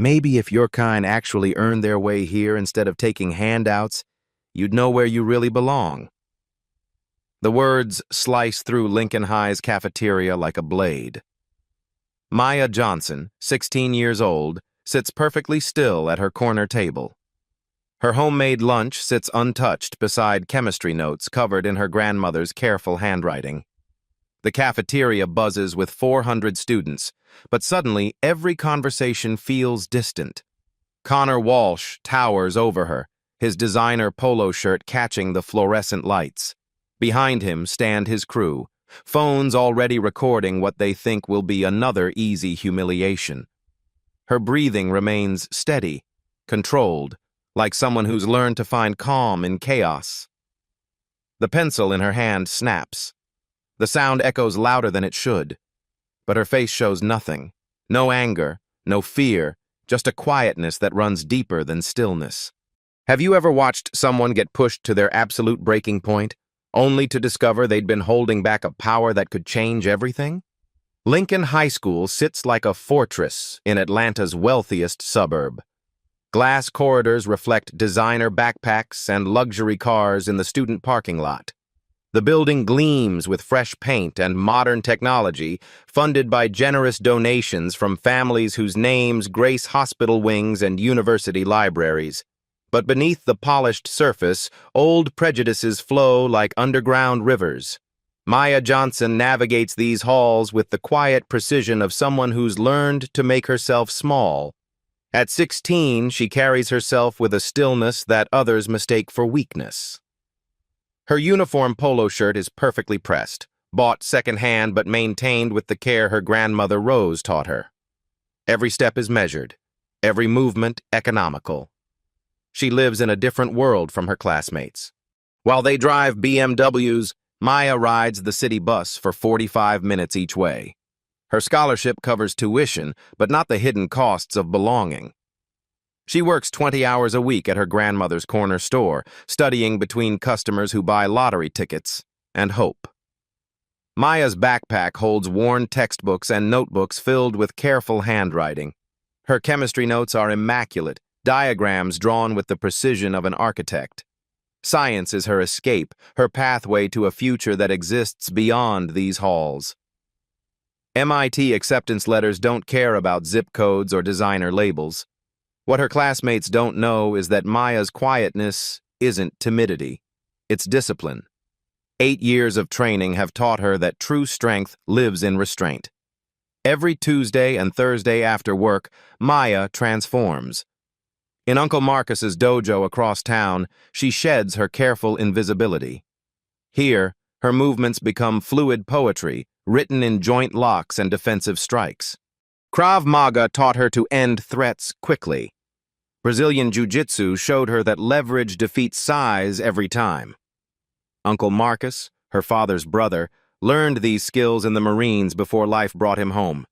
Maybe if your kind actually earned their way here instead of taking handouts, you'd know where you really belong. The words slice through Lincoln High's cafeteria like a blade. Maya Johnson, 16 years old, sits perfectly still at her corner table. Her homemade lunch sits untouched beside chemistry notes covered in her grandmother's careful handwriting. The cafeteria buzzes with 400 students, but suddenly every conversation feels distant. Connor Walsh towers over her, his designer polo shirt catching the fluorescent lights. Behind him stand his crew, phones already recording what they think will be another easy humiliation. Her breathing remains steady, controlled, like someone who's learned to find calm in chaos. The pencil in her hand snaps. The sound echoes louder than it should, but her face shows nothing. No anger, no fear, just a quietness that runs deeper than stillness. Have you ever watched someone get pushed to their absolute breaking point, only to discover they'd been holding back a power that could change everything? Lincoln High School sits like a fortress in Atlanta's wealthiest suburb. Glass corridors reflect designer backpacks and luxury cars in the student parking lot. The building gleams with fresh paint and modern technology, funded by generous donations from families whose names grace hospital wings and university libraries. But beneath the polished surface, old prejudices flow like underground rivers. Maya Johnson navigates these halls with the quiet precision of someone who's learned to make herself small. At 16, she carries herself with a stillness that others mistake for weakness. Her uniform polo shirt is perfectly pressed, bought secondhand but maintained with the care her grandmother Rose taught her. Every step is measured, every movement economical. She lives in a different world from her classmates. While they drive BMWs, Maya rides the city bus for 45 minutes each way. Her scholarship covers tuition, but not the hidden costs of belonging. She works 20 hours a week at her grandmother's corner store, studying between customers who buy lottery tickets and hope. Maya's backpack holds worn textbooks and notebooks filled with careful handwriting. Her chemistry notes are immaculate, diagrams drawn with the precision of an architect. Science is her escape, her pathway to a future that exists beyond these halls. MIT acceptance letters don't care about zip codes or designer labels. What her classmates don't know is that Maya's quietness isn't timidity. It's discipline. 8 years of training have taught her that true strength lives in restraint. Every Tuesday and Thursday after work, Maya transforms. In Uncle Marcus's dojo across town, she sheds her careful invisibility. Here, her movements become fluid poetry, written in joint locks and defensive strikes. Krav Maga taught her to end threats quickly. Brazilian Jiu-Jitsu showed her that leverage defeats size every time. Uncle Marcus, her father's brother, learned these skills in the Marines before life brought him home.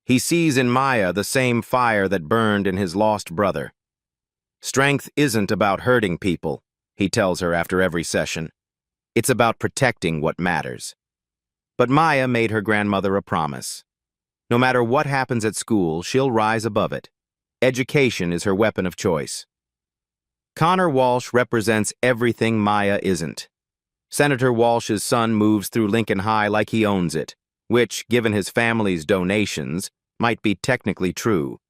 He sees in Maya the same fire that burned in his lost brother. Strength isn't about hurting people, he tells her after every session. It's about protecting what matters. But Maya made her grandmother a promise. No matter what happens at school, she'll rise above it. Education is her weapon of choice. Connor Walsh represents everything Maya isn't. Senator Walsh's son moves through Lincoln High like he owns it, which, given his family's donations, might be technically true.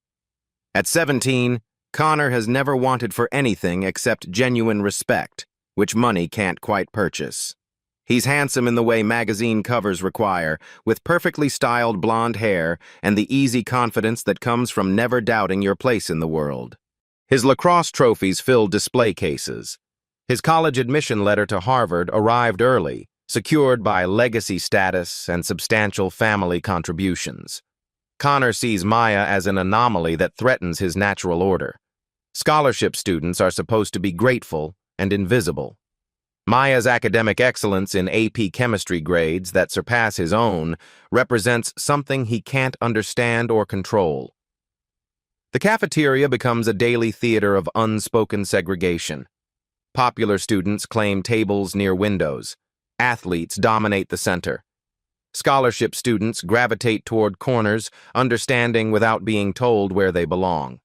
At 17, Connor has never wanted for anything except genuine respect, which money can't quite purchase. He's handsome in the way magazine covers require, with perfectly styled blonde hair and the easy confidence that comes from never doubting your place in the world. His lacrosse trophies fill display cases. His college admission letter to Harvard arrived early, secured by legacy status and substantial family contributions. Connor sees Maya as an anomaly that threatens his natural order. Scholarship students are supposed to be grateful and invisible. Maya's academic excellence in AP chemistry grades that surpass his own represents something he can't understand or control. The cafeteria becomes a daily theater of unspoken segregation. Popular students claim tables near windows. Athletes dominate the center. Scholarship students gravitate toward corners, understanding without being told where they belong.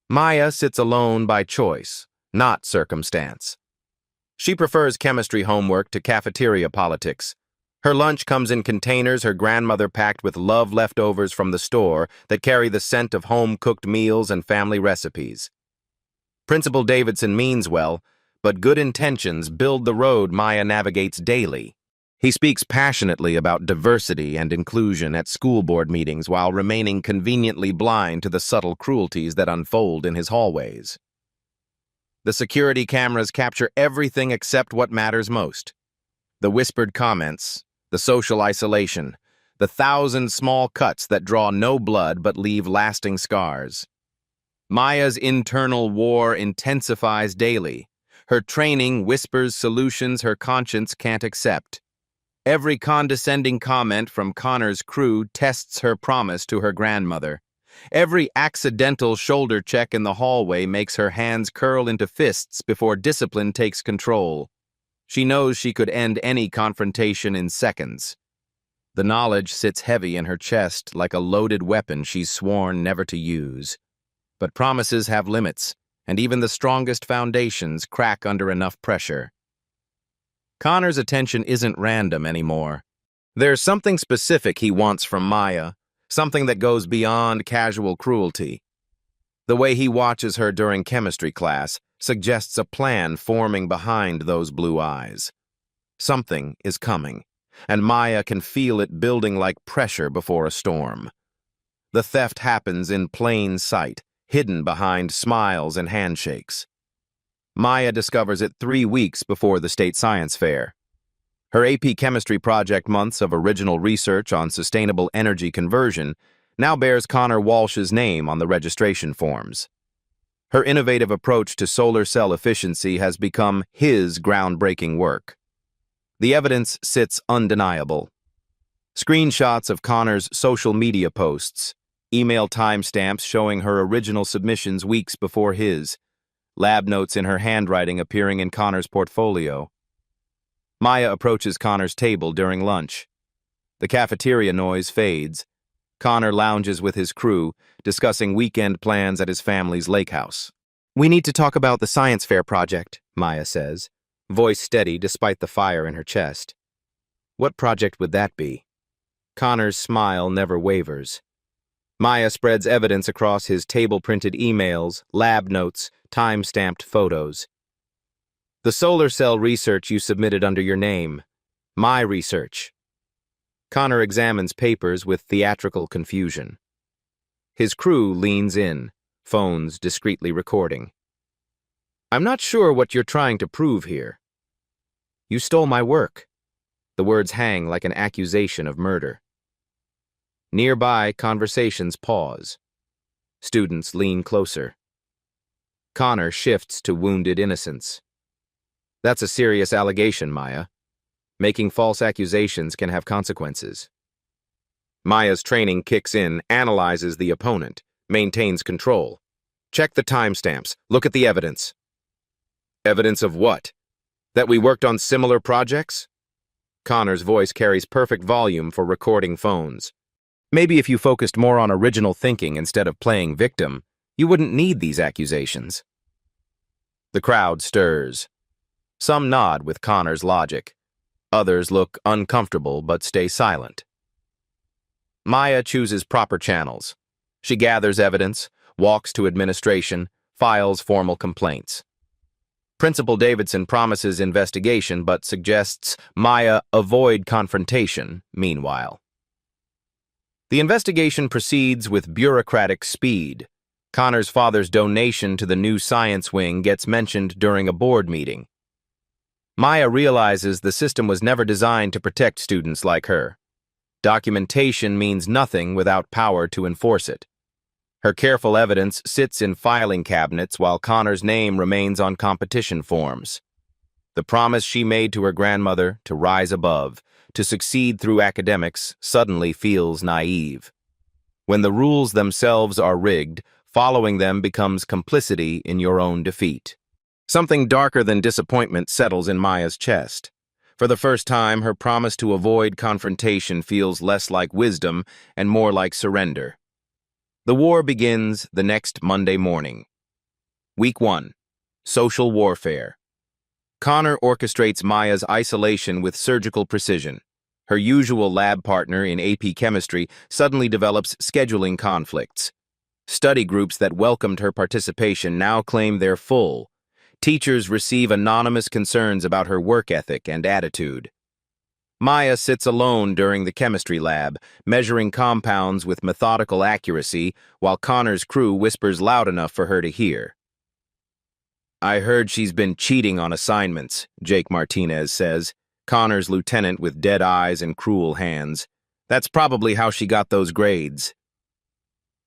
Maya sits alone by choice, not circumstance. She prefers chemistry homework to cafeteria politics. Her lunch comes in containers her grandmother packed with love leftovers from the store that carry the scent of home-cooked meals and family recipes. Principal Davidson means well, but good intentions build the road Maya navigates daily. He speaks passionately about diversity and inclusion at school board meetings while remaining conveniently blind to the subtle cruelties that unfold in his hallways. The security cameras capture everything except what matters most. The whispered comments, the social isolation, the 1,000 small cuts that draw no blood but leave lasting scars. Maya's internal war intensifies daily. Her training whispers solutions her conscience can't accept. Every condescending comment from Connor's crew tests her promise to her grandmother. Every accidental shoulder check in the hallway makes her hands curl into fists before discipline takes control. She knows she could end any confrontation in seconds. The knowledge sits heavy in her chest like a loaded weapon she's sworn never to use. But promises have limits, and even the strongest foundations crack under enough pressure. Connor's attention isn't random anymore. There's something specific he wants from Maya, something that goes beyond casual cruelty. The way he watches her during chemistry class suggests a plan forming behind those blue eyes. Something is coming, and Maya can feel it building like pressure before a storm. The theft happens in plain sight, hidden behind smiles and handshakes. Maya discovers it 3 weeks before the state science fair. Her AP Chemistry project months of original research on sustainable energy conversion now bears Connor Walsh's name on the registration forms. Her innovative approach to solar cell efficiency has become his groundbreaking work. The evidence sits undeniable. Screenshots of Connor's social media posts, email timestamps showing her original submissions weeks before his, lab notes in her handwriting appearing in Connor's portfolio. Maya approaches Connor's table during lunch. The cafeteria noise fades. Connor lounges with his crew, discussing weekend plans at his family's lake house. "We need to talk about the science fair project," Maya says, voice steady despite the fire in her chest. "What project would that be?" Connor's smile never wavers. Maya spreads evidence across his table-printed emails, lab notes, time-stamped photos. "The solar cell research you submitted under your name. My research." Connor examines papers with theatrical confusion. His crew leans in, phones discreetly recording. "I'm not sure what you're trying to prove here." "You stole my work." The words hang like an accusation of murder. Nearby, conversations pause. Students lean closer. Connor shifts to wounded innocence. "That's a serious allegation, Maya. Making false accusations can have consequences." Maya's training kicks in, analyzes the opponent, maintains control. "Check the timestamps. Look at the evidence." "Evidence of what? That we worked on similar projects?" Connor's voice carries perfect volume for recording phones. "Maybe if you focused more on original thinking instead of playing victim, you wouldn't need these accusations." The crowd stirs. Some nod with Connor's logic. Others look uncomfortable but stay silent. Maya chooses proper channels. She gathers evidence, walks to administration, files formal complaints. Principal Davidson promises investigation but suggests Maya avoid confrontation meanwhile. The investigation proceeds with bureaucratic speed. Connor's father's donation to the new science wing gets mentioned during a board meeting. Maya realizes the system was never designed to protect students like her. Documentation means nothing without power to enforce it. Her careful evidence sits in filing cabinets while Connor's name remains on competition forms. The promise she made to her grandmother to rise above, to succeed through academics, suddenly feels naive. When the rules themselves are rigged, following them becomes complicity in your own defeat. Something darker than disappointment settles in Maya's chest. For the first time, her promise to avoid confrontation feels less like wisdom and more like surrender. The war begins the next Monday morning. Week 1. Social Warfare. Connor orchestrates Maya's isolation with surgical precision. Her usual lab partner in AP Chemistry suddenly develops scheduling conflicts. Study groups that welcomed her participation now claim they're full. Teachers receive anonymous concerns about her work ethic and attitude. Maya sits alone during the chemistry lab, measuring compounds with methodical accuracy, while Connor's crew whispers loud enough for her to hear. "I heard she's been cheating on assignments," Jake Martinez says, Connor's lieutenant with dead eyes and cruel hands. "That's probably how she got those grades."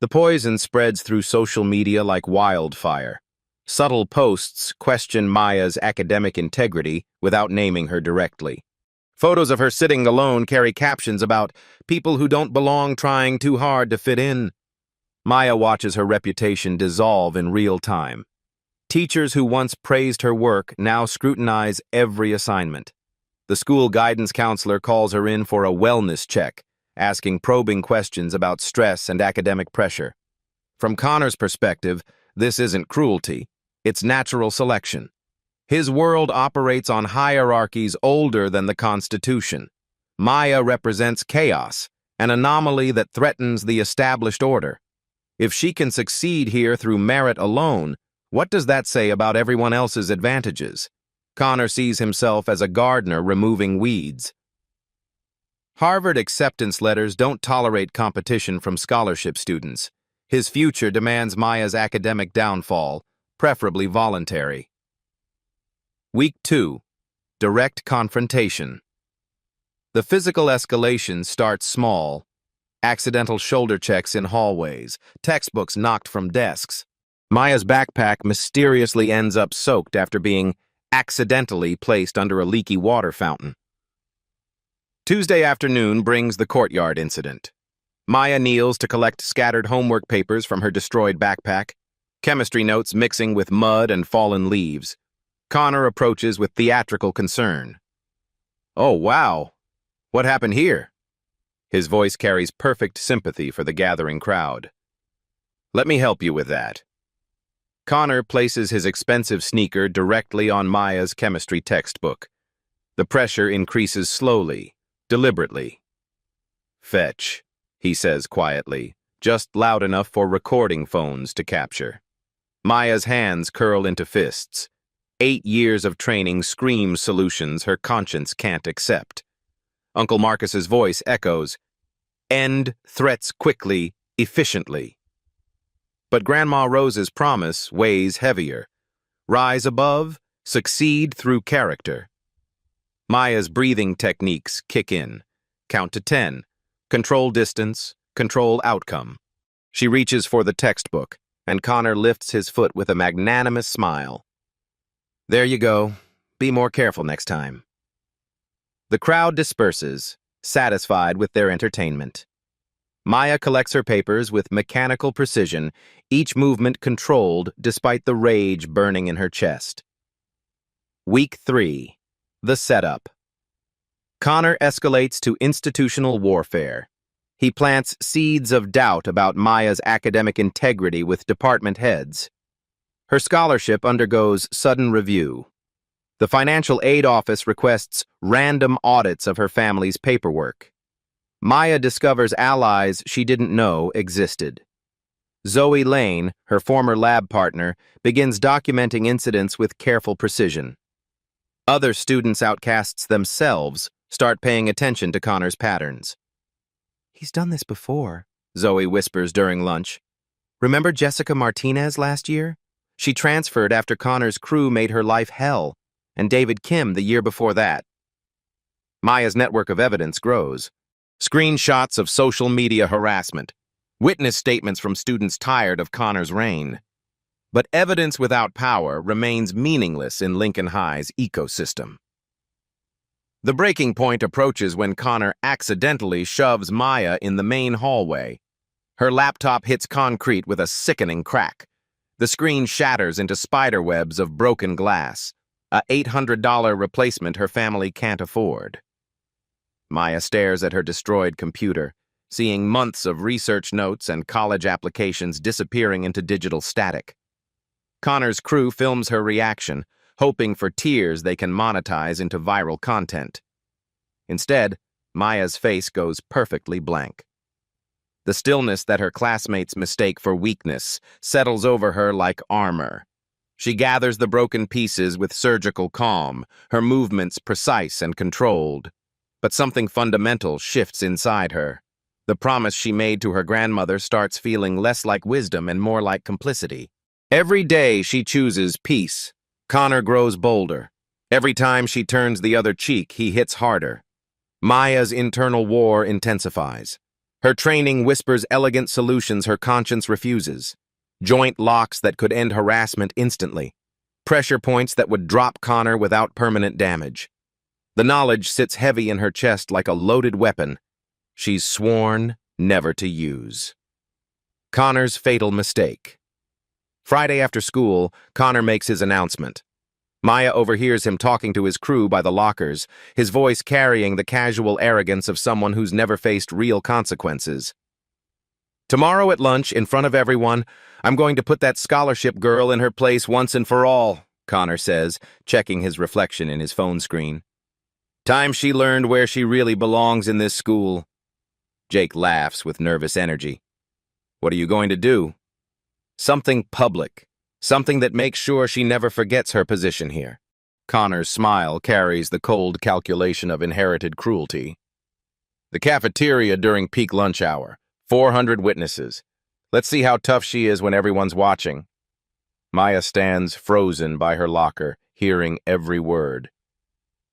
The poison spreads through social media like wildfire. Subtle posts question Maya's academic integrity without naming her directly. Photos of her sitting alone carry captions about people who don't belong trying too hard to fit in. Maya watches her reputation dissolve in real time. Teachers who once praised her work now scrutinize every assignment. The school guidance counselor calls her in for a wellness check, asking probing questions about stress and academic pressure. From Connor's perspective, this isn't cruelty, it's natural selection. His world operates on hierarchies older than the Constitution. Maya represents chaos, an anomaly that threatens the established order. If she can succeed here through merit alone, what does that say about everyone else's advantages? Connor sees himself as a gardener removing weeds. Harvard acceptance letters don't tolerate competition from scholarship students. His future demands Maya's academic downfall, preferably voluntary. Week 2. Direct Confrontation. The physical escalation starts small. Accidental shoulder checks in hallways, textbooks knocked from desks. Maya's backpack mysteriously ends up soaked after being accidentally placed under a leaky water fountain. Tuesday afternoon brings the courtyard incident. Maya kneels to collect scattered homework papers from her destroyed backpack, chemistry notes mixing with mud and fallen leaves. Connor approaches with theatrical concern. "Oh, wow. What happened here?" His voice carries perfect sympathy for the gathering crowd. "Let me help you with that." Connor places his expensive sneaker directly on Maya's chemistry textbook. The pressure increases slowly, deliberately. "Fetch," he says quietly, just loud enough for recording phones to capture. Maya's hands curl into fists. 8 years of training screams solutions her conscience can't accept. Uncle Marcus's voice echoes, "End threats quickly, efficiently." But Grandma Rose's promise weighs heavier. Rise above, succeed through character. Maya's breathing techniques kick in. Count to 10. Control distance, control outcome. She reaches for the textbook, and Connor lifts his foot with a magnanimous smile. "There you go. Be more careful next time." The crowd disperses, satisfied with their entertainment. Maya collects her papers with mechanical precision, each movement controlled despite the rage burning in her chest. Week 3. The Setup. Connor escalates to institutional warfare. He plants seeds of doubt about Maya's academic integrity with department heads. Her scholarship undergoes sudden review. The Financial Aid Office requests random audits of her family's paperwork. Maya discovers allies she didn't know existed. Zoe Lane, her former lab partner, begins documenting incidents with careful precision. Other students outcasts themselves start paying attention to Connor's patterns. "He's done this before," Zoe whispers during lunch. "Remember Jessica Martinez last year? She transferred after Connor's crew made her life hell, and David Kim the year before that." Maya's network of evidence grows. Screenshots of social media harassment, witness statements from students tired of Connor's reign. But evidence without power remains meaningless in Lincoln High's ecosystem. The breaking point approaches when Connor accidentally shoves Maya in the main hallway. Her laptop hits concrete with a sickening crack. The screen shatters into spiderwebs of broken glass, a $800 replacement her family can't afford. Maya stares at her destroyed computer, seeing months of research notes and college applications disappearing into digital static. Connor's crew films her reaction, hoping for tears they can monetize into viral content. Instead, Maya's face goes perfectly blank. The stillness that her classmates mistake for weakness settles over her like armor. She gathers the broken pieces with surgical calm, her movements precise and controlled. But something fundamental shifts inside her. The promise she made to her grandmother starts feeling less like wisdom and more like complicity. Every day she chooses peace. Connor grows bolder. Every time she turns the other cheek, he hits harder. Maya's internal war intensifies. Her training whispers elegant solutions her conscience refuses. Joint locks that could end harassment instantly. Pressure points that would drop Connor without permanent damage. The knowledge sits heavy in her chest like a loaded weapon she's sworn never to use. Connor's fatal mistake. Friday after school, Connor makes his announcement. Maya overhears him talking to his crew by the lockers, his voice carrying the casual arrogance of someone who's never faced real consequences. "Tomorrow at lunch, in front of everyone, I'm going to put that scholarship girl in her place once and for all," Connor says, checking his reflection in his phone screen. "Time she learned where she really belongs in this school." Jake laughs with nervous energy. "What are you going to do?" "Something public. Something that makes sure she never forgets her position here." Connor's smile carries the cold calculation of inherited cruelty. The cafeteria during peak lunch hour. 400 witnesses. Let's see how tough she is when everyone's watching. Maya stands frozen by her locker, hearing every word.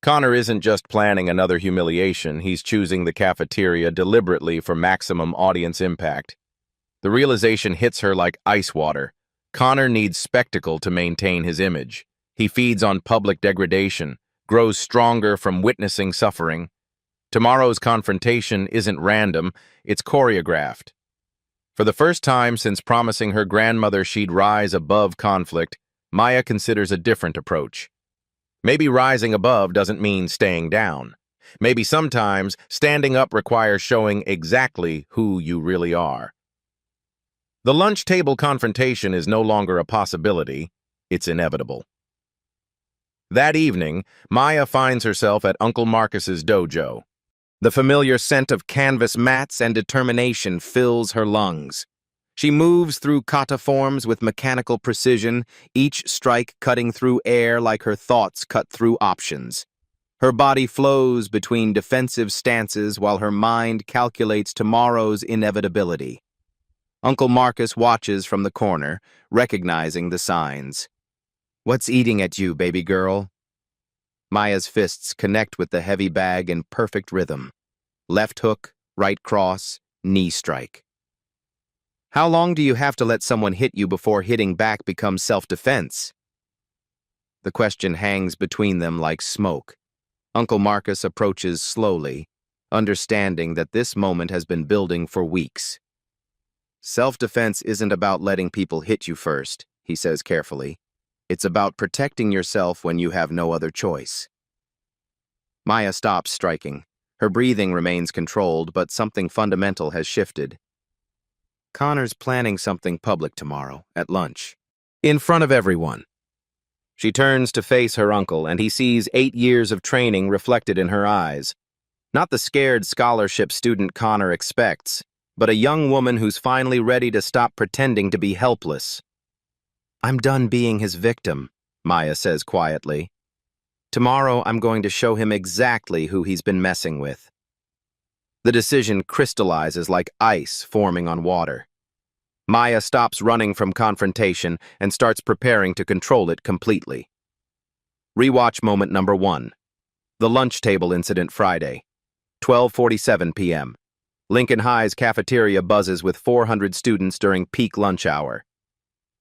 Connor isn't just planning another humiliation, he's choosing the cafeteria deliberately for maximum audience impact. The realization hits her like ice water. Connor needs spectacle to maintain his image. He feeds on public degradation, grows stronger from witnessing suffering. Tomorrow's confrontation isn't random, it's choreographed. For the first time since promising her grandmother she'd rise above conflict, Maya considers a different approach. Maybe rising above doesn't mean staying down. Maybe sometimes standing up requires showing exactly who you really are. The lunch table confrontation is no longer a possibility, it's inevitable. That evening, Maya finds herself at Uncle Marcus's dojo. The familiar scent of canvas mats and determination fills her lungs. She moves through kata forms with mechanical precision, each strike cutting through air like her thoughts cut through options. Her body flows between defensive stances while her mind calculates tomorrow's inevitability. Uncle Marcus watches from the corner, recognizing the signs. "What's eating at you, baby girl?" Maya's fists connect with the heavy bag in perfect rhythm. Left hook, right cross, knee strike. "How long do you have to let someone hit you before hitting back becomes self-defense?" The question hangs between them like smoke. Uncle Marcus approaches slowly, understanding that this moment has been building for weeks. "Self-defense isn't about letting people hit you first," he says carefully. "It's about protecting yourself when you have no other choice." Maya stops striking. Her breathing remains controlled, but something fundamental has shifted. Connor's planning something public tomorrow, at lunch. In front of everyone. She turns to face her uncle, and he sees 8 years of training reflected in her eyes. Not the scared scholarship student Connor expects, but a young woman who's finally ready to stop pretending to be helpless. "I'm done being his victim," Maya says quietly. "Tomorrow I'm going to show him exactly who he's been messing with." The decision crystallizes like ice forming on water. Maya stops running from confrontation and starts preparing to control it completely. Rewatch moment number 1. The lunch table incident Friday. 12:47 p.m. Lincoln High's cafeteria buzzes with 400 students during peak lunch hour.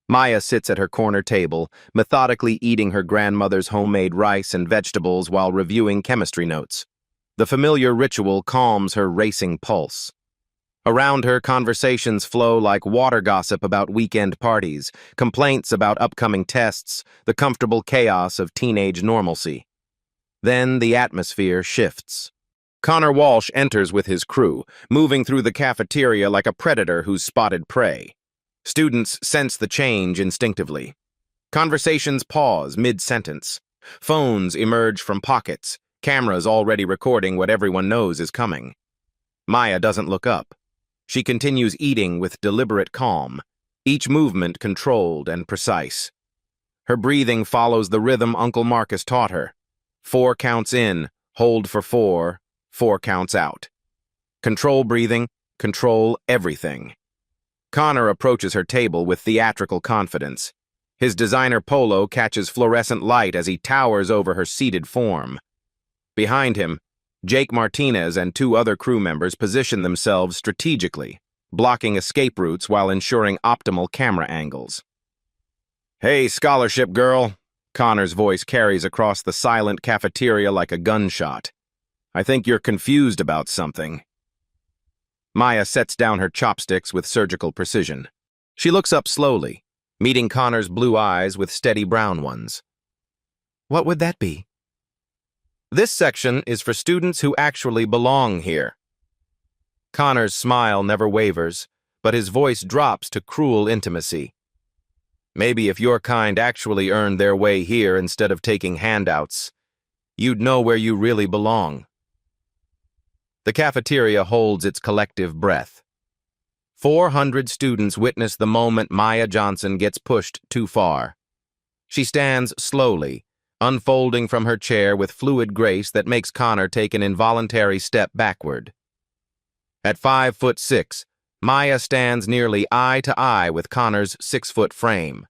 Maya sits at her corner table, methodically eating her grandmother's homemade rice and vegetables while reviewing chemistry notes. The familiar ritual calms her racing pulse. Around her, conversations flow like water gossip about weekend parties, complaints about upcoming tests, the comfortable chaos of teenage normalcy. Then the atmosphere shifts. Connor Walsh enters with his crew, moving through the cafeteria like a predator who's spotted prey. Students sense the change instinctively. Conversations pause mid-sentence. Phones emerge from pockets, cameras already recording what everyone knows is coming. Maya doesn't look up. She continues eating with deliberate calm, each movement controlled and precise. Her breathing follows the rhythm Uncle Marcus taught her. 4 counts in, hold for 4, 4 counts out. Control breathing, control everything. Connor approaches her table with theatrical confidence. His designer polo catches fluorescent light as he towers over her seated form. Behind him, Jake Martinez and 2 other crew members position themselves strategically, blocking escape routes while ensuring optimal camera angles. "Hey, scholarship girl," Connor's voice carries across the silent cafeteria like a gunshot. "I think you're confused about something." Maya sets down her chopsticks with surgical precision. She looks up slowly, meeting Connor's blue eyes with steady brown ones. "What would that be?" "This section is for students who actually belong here." Connor's smile never wavers, but his voice drops to cruel intimacy. "Maybe if your kind actually earned their way here instead of taking handouts, you'd know where you really belong." The cafeteria holds its collective breath. 400 students witness the moment Maya Johnson gets pushed too far. She stands slowly, unfolding from her chair with fluid grace that makes Connor take an involuntary step backward. At 5'6", Maya stands nearly eye to eye with Connor's 6-foot frame.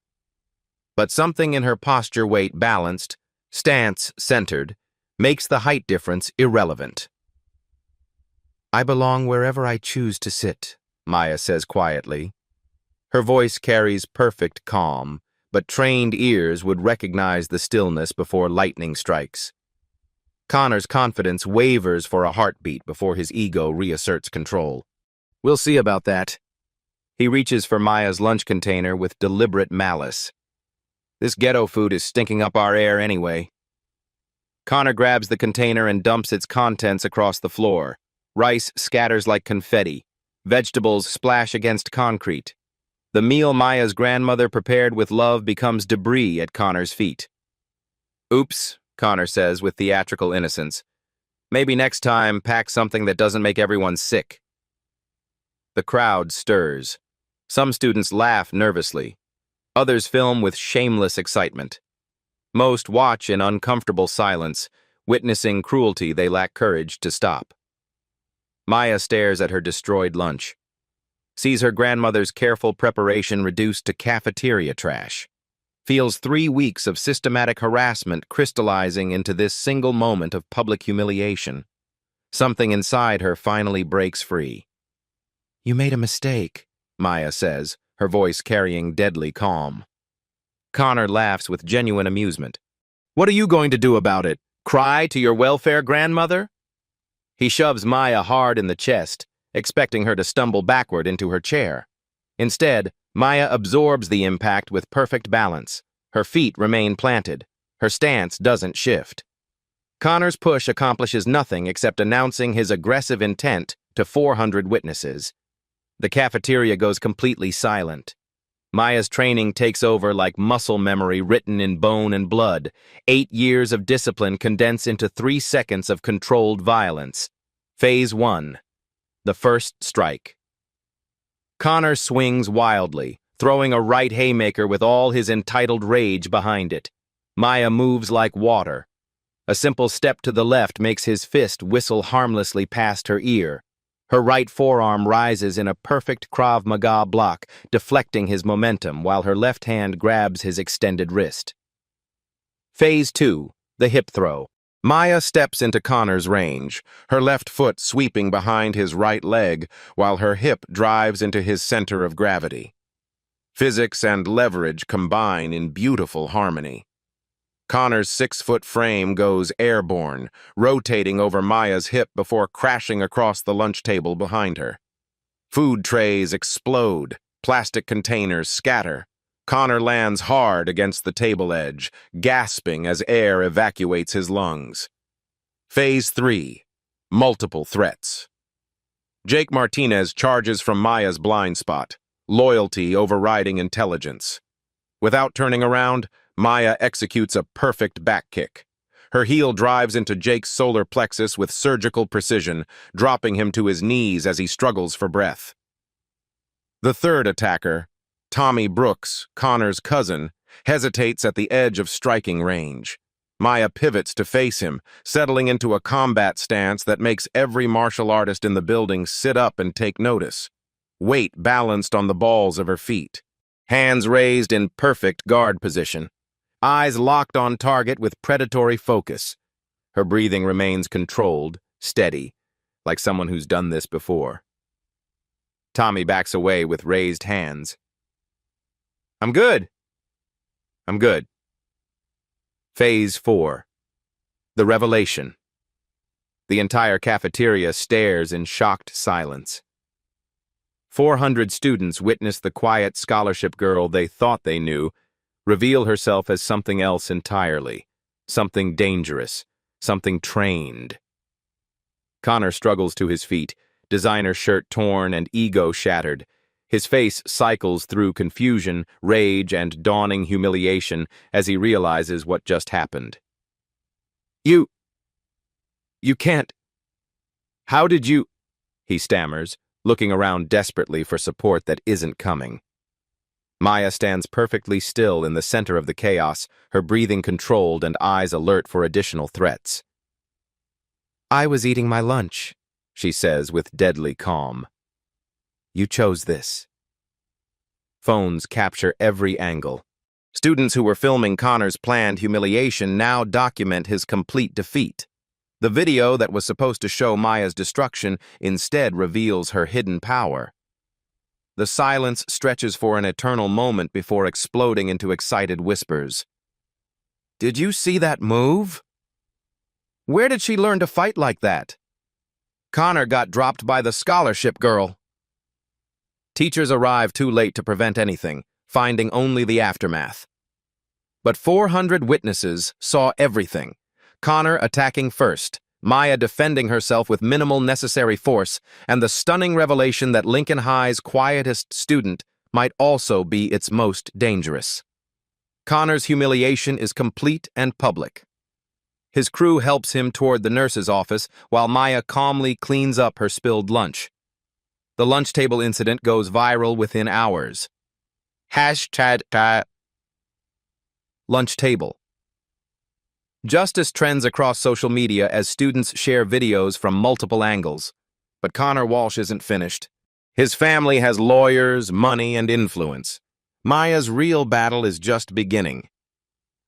But something in her posture weight balanced, stance centered, makes the height difference irrelevant. "I belong wherever I choose to sit," Maya says quietly. Her voice carries perfect calm, but trained ears would recognize the stillness before lightning strikes. Connor's confidence wavers for a heartbeat before his ego reasserts control. "We'll see about that." He reaches for Maya's lunch container with deliberate malice. "This ghetto food is stinking up our air anyway." Connor grabs the container and dumps its contents across the floor. Rice scatters like confetti. Vegetables splash against concrete. The meal Maya's grandmother prepared with love becomes debris at Connor's feet. "Oops," Connor says with theatrical innocence. "Maybe next time pack something that doesn't make everyone sick." The crowd stirs. Some students laugh nervously. Others film with shameless excitement. Most watch in uncomfortable silence, witnessing cruelty they lack courage to stop. Maya stares at her destroyed lunch, sees her grandmother's careful preparation reduced to cafeteria trash, feels 3 weeks of systematic harassment crystallizing into this single moment of public humiliation. Something inside her finally breaks free. "You made a mistake," Maya says, her voice carrying deadly calm. Connor laughs with genuine amusement. "What are you going to do about it? Cry to your welfare grandmother?" He shoves Maya hard in the chest, expecting her to stumble backward into her chair. Instead, Maya absorbs the impact with perfect balance. Her feet remain planted. Her stance doesn't shift. Connor's push accomplishes nothing except announcing his aggressive intent to 400 witnesses. The cafeteria goes completely silent. Maya's training takes over like muscle memory written in bone and blood. 8 years of discipline condense into 3 seconds of controlled violence. Phase 1. The first strike. Connor swings wildly, throwing a right haymaker with all his entitled rage behind it. Maya moves like water. A simple step to the left makes his fist whistle harmlessly past her ear. Her right forearm rises in a perfect Krav Maga block, deflecting his momentum while her left hand grabs his extended wrist. Phase 2. The hip throw. Maya steps into Connor's range, her left foot sweeping behind his right leg while her hip drives into his center of gravity. Physics and leverage combine in beautiful harmony. Connor's 6-foot frame goes airborne, rotating over Maya's hip before crashing across the lunch table behind her. Food trays explode, plastic containers scatter. Connor lands hard against the table edge, gasping as air evacuates his lungs. Phase 3. Multiple threats. Jake Martinez charges from Maya's blind spot, loyalty overriding intelligence. Without turning around, Maya executes a perfect back kick. Her heel drives into Jake's solar plexus with surgical precision, dropping him to his knees as he struggles for breath. The third attacker, Tommy Brooks, Connor's cousin, hesitates at the edge of striking range. Maya pivots to face him, settling into a combat stance that makes every martial artist in the building sit up and take notice. Weight balanced on the balls of her feet. Hands raised in perfect guard position. Eyes locked on target with predatory focus. Her breathing remains controlled, steady, like someone who's done this before. Tommy backs away with raised hands. I'm good. I'm good. Phase 4. The revelation. The entire cafeteria stares in shocked silence. 400 students witness the quiet scholarship girl they thought they knew reveal herself as something else entirely, something dangerous, something trained. Connor struggles to his feet, designer shirt torn and ego shattered. His face cycles through confusion, rage, and dawning humiliation as he realizes what just happened. You can't. How did you? He stammers, looking around desperately for support that isn't coming. Maya stands perfectly still in the center of the chaos, her breathing controlled and eyes alert for additional threats. I was eating my lunch, she says with deadly calm. You chose this. Phones capture every angle. Students who were filming Connor's planned humiliation now document his complete defeat. The video that was supposed to show Maya's destruction instead reveals her hidden power. The silence stretches for an eternal moment before exploding into excited whispers. Did you see that move? Where did she learn to fight like that? Connor got dropped by the scholarship girl. Teachers arrive too late to prevent anything, finding only the aftermath. But 400 witnesses saw everything. Connor attacking first, Maya defending herself with minimal necessary force, and the stunning revelation that Lincoln High's quietest student might also be its most dangerous. Connor's humiliation is complete and public. His crew helps him toward the nurse's office while Maya calmly cleans up her spilled lunch. The lunch table incident goes viral within hours. Hashtag lunch table. Justice trends across social media as students share videos from multiple angles. But Connor Walsh isn't finished. His family has lawyers, money, and influence. Maya's real battle is just beginning.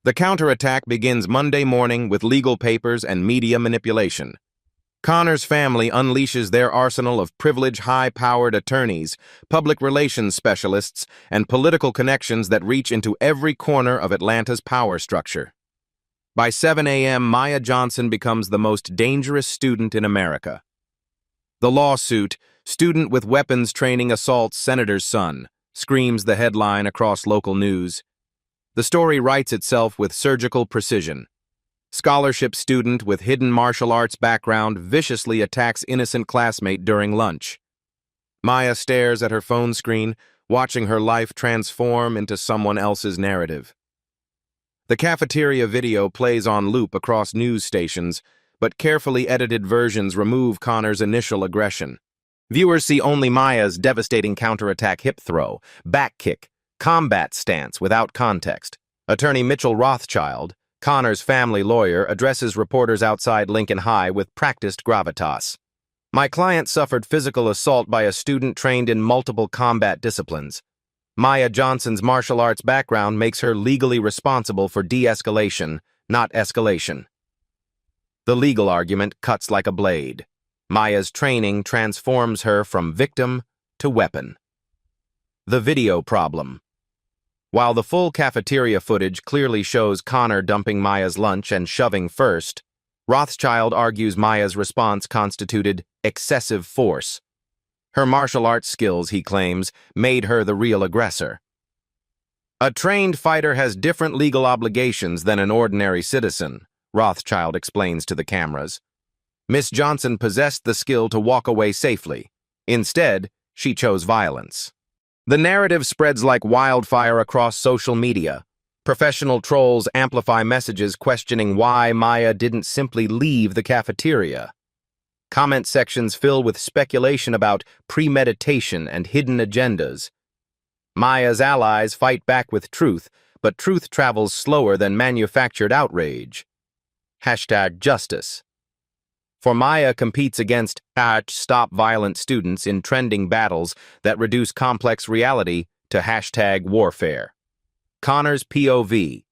The counterattack begins Monday morning with legal papers and media manipulation. Connor's family unleashes their arsenal of privileged, high-powered attorneys, public relations specialists, and political connections that reach into every corner of Atlanta's power structure. By 7 a.m., Maya Johnson becomes the most dangerous student in America. The lawsuit, "Student with Weapons Training Assaults Senator's Son," screams the headline across local news. The story writes itself with surgical precision. Scholarship student with hidden martial arts background viciously attacks innocent classmate during lunch. Maya stares at her phone screen, watching her life transform into someone else's narrative. The cafeteria video plays on loop across news stations, but carefully edited versions remove Connor's initial aggression. Viewers see only Maya's devastating counterattack hip throw, back kick, combat stance without context. Attorney Mitchell Rothschild, Connor's family lawyer, addresses reporters outside Lincoln High with practiced gravitas. My client suffered physical assault by a student trained in multiple combat disciplines. Maya Johnson's martial arts background makes her legally responsible for de-escalation, not escalation. The legal argument cuts like a blade. Maya's training transforms her from victim to weapon. The video problem. While the full cafeteria footage clearly shows Connor dumping Maya's lunch and shoving first, Rothschild argues Maya's response constituted excessive force. Her martial arts skills, he claims, made her the real aggressor. A trained fighter has different legal obligations than an ordinary citizen, Rothschild explains to the cameras. Miss Johnson possessed the skill to walk away safely. Instead, she chose violence. The narrative spreads like wildfire across social media. Professional trolls amplify messages questioning why Maya didn't simply leave the cafeteria. Comment sections fill with speculation about premeditation and hidden agendas. Maya's allies fight back with truth, but truth travels slower than manufactured outrage. #Justice. For Maya competes against #Stop Violent students in trending battles that reduce complex reality to #warfare. Connor's POV.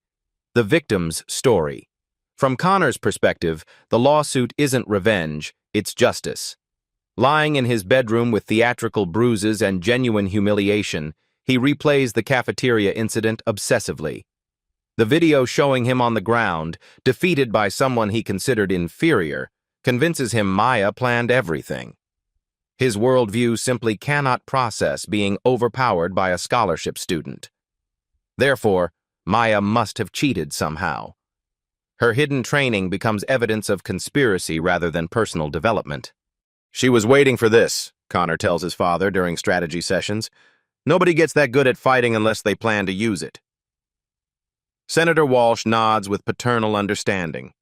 The victim's story. From Connor's perspective, the lawsuit isn't revenge, it's justice. Lying in his bedroom with theatrical bruises and genuine humiliation, he replays the cafeteria incident obsessively. The video showing him on the ground, defeated by someone he considered inferior, convinces him Maya planned everything. His worldview simply cannot process being overpowered by a scholarship student. Therefore, Maya must have cheated somehow. Her hidden training becomes evidence of conspiracy rather than personal development. "She was waiting for this," Connor tells his father during strategy sessions. "Nobody gets that good at fighting unless they plan to use it." Senator Walsh nods with paternal understanding.